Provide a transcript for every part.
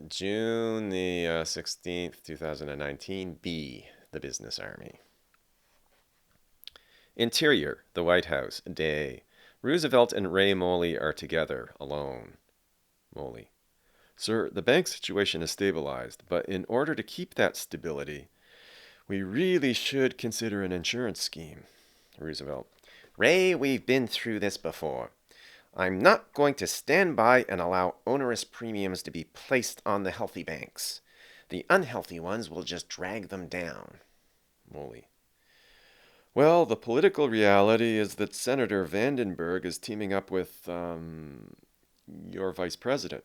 June the 16th, 2019. B. The Business Army. Interior, the White House, day. Roosevelt and Ray Moley are together, alone. Moley. Sir, the bank situation is stabilized, but in order to keep that stability, we really should consider an insurance scheme. Roosevelt. Ray, we've been through this before. I'm not going to stand by and allow onerous premiums to be placed on the healthy banks. The unhealthy ones will just drag them down. Moley. Well, the political reality is that Senator Vandenberg is teaming up with, your vice president.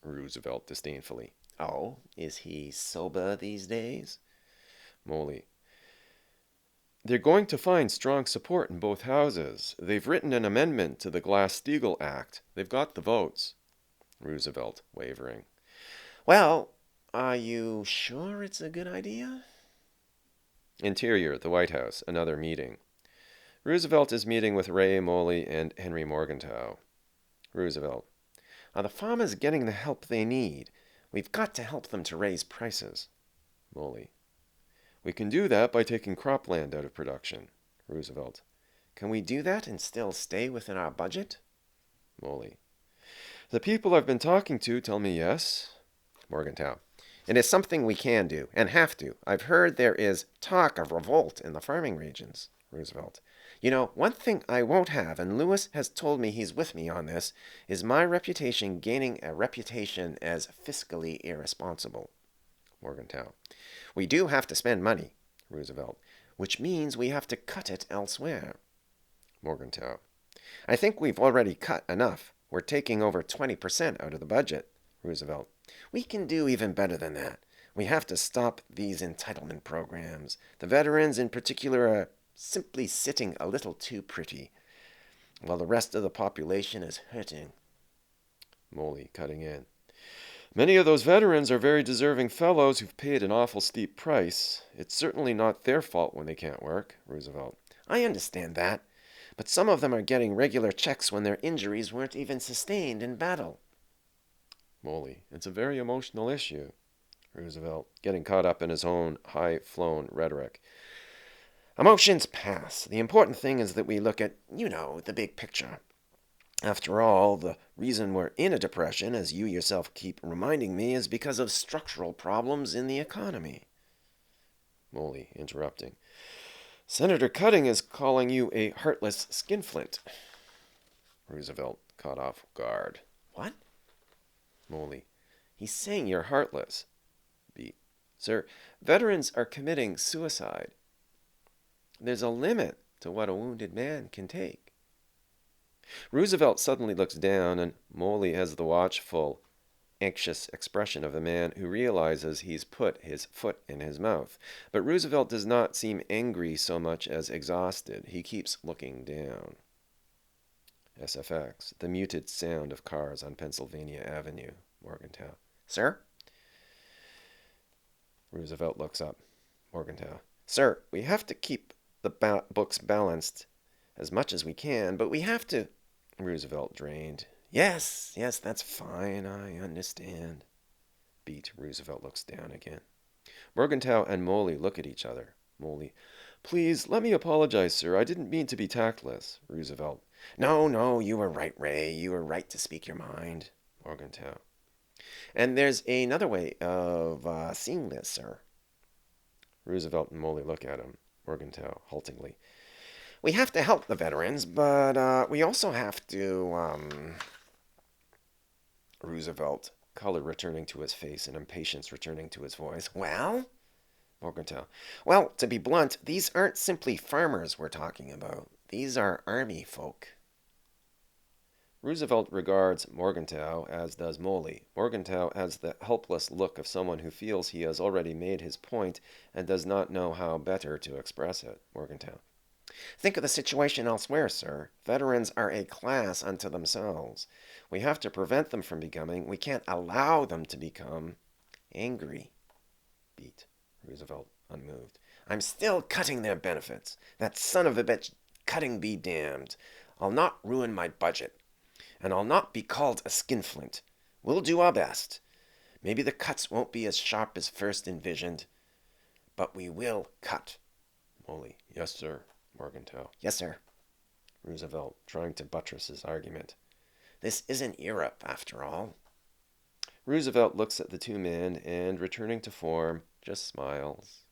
Roosevelt disdainfully. Oh, is he sober these days? Moley. They're going to find strong support in both houses. They've written an amendment to the Glass-Steagall Act. They've got the votes. Roosevelt, wavering. Well, are you sure it's a good idea? Interior, the White House, another meeting. Roosevelt is meeting with Ray Moley and Henry Morgenthau. Roosevelt. Are the farmers getting the help they need? We've got to help them to raise prices. Moley. We can do that by taking cropland out of production. Roosevelt. Can we do that and still stay within our budget? Moley. The people I've been talking to tell me yes. Morgenthau. It is something we can do, and have to. I've heard there is talk of revolt in the farming regions. Roosevelt. You know, one thing I won't have, and Lewis has told me he's with me on this, is my reputation gaining a reputation as fiscally irresponsible. Morgenthau. We do have to spend money. Roosevelt. Which means we have to cut it elsewhere. Morgenthau. I think we've already cut enough. We're taking over 20% out of the budget. Roosevelt. We can do even better than that. We have to stop these entitlement programs. The veterans in particular are simply sitting a little too pretty, while the rest of the population is hurting. Moley, cutting in. Many of those veterans are very deserving fellows who've paid an awful steep price. It's certainly not their fault when they can't work. Roosevelt. I understand that, but some of them are getting regular checks when their injuries weren't even sustained in battle. Moley. It's a very emotional issue. Roosevelt, getting caught up in his own high-flown rhetoric. Emotions pass. The important thing is that we look at, the big picture. After all, the reason we're in a depression, as you yourself keep reminding me, is because of structural problems in the economy. Moley, interrupting. Senator Cutting is calling you a heartless skinflint. Roosevelt, caught off guard. What? Moley. He's saying you're heartless. B. Sir, veterans are committing suicide. There's a limit to what a wounded man can take. Roosevelt suddenly looks down, and Moley has the watchful, anxious expression of a man who realizes he's put his foot in his mouth. But Roosevelt does not seem angry so much as exhausted. He keeps looking down. SFX, the muted sound of cars on Pennsylvania Avenue. Morgenthau. Sir? Roosevelt looks up. Morgenthau. Sir, we have to keep the books balanced as much as we can, but we have to... Roosevelt, drained. Yes, that's fine. I understand. Beat. Roosevelt looks down again. Morgenthau and Moley look at each other. Moley. Please, let me apologize, sir. I didn't mean to be tactless. Roosevelt. No, you were right, Ray. You were right to speak your mind. Morgenthau. And there's another way of seeing this, sir. Roosevelt and Moley look at him. Morgenthau, haltingly. We have to help the veterans, but we also have to, Roosevelt, color returning to his face and impatience returning to his voice. Well? Morgenthau. Well, to be blunt, these aren't simply farmers we're talking about. These are army folk. Roosevelt regards Morgenthau, as does Moley. Morgenthau has the helpless look of someone who feels he has already made his point and does not know how better to express it. Morgenthau. Think of the situation elsewhere, sir. Veterans are a class unto themselves. We have to prevent them from becoming, we can't allow them to become, angry. Beat. Roosevelt, unmoved. I'm still cutting their benefits. That son of a bitch Cutting be damned. I'll not ruin my budget. And I'll not be called a skinflint. We'll do our best. Maybe the cuts won't be as sharp as first envisioned, but we will cut. Molly. Yes, sir. Morgenthau. Yes, sir. Roosevelt, trying to buttress his argument. This isn't Europe, after all. Roosevelt looks at the two men and, returning to form, just smiles.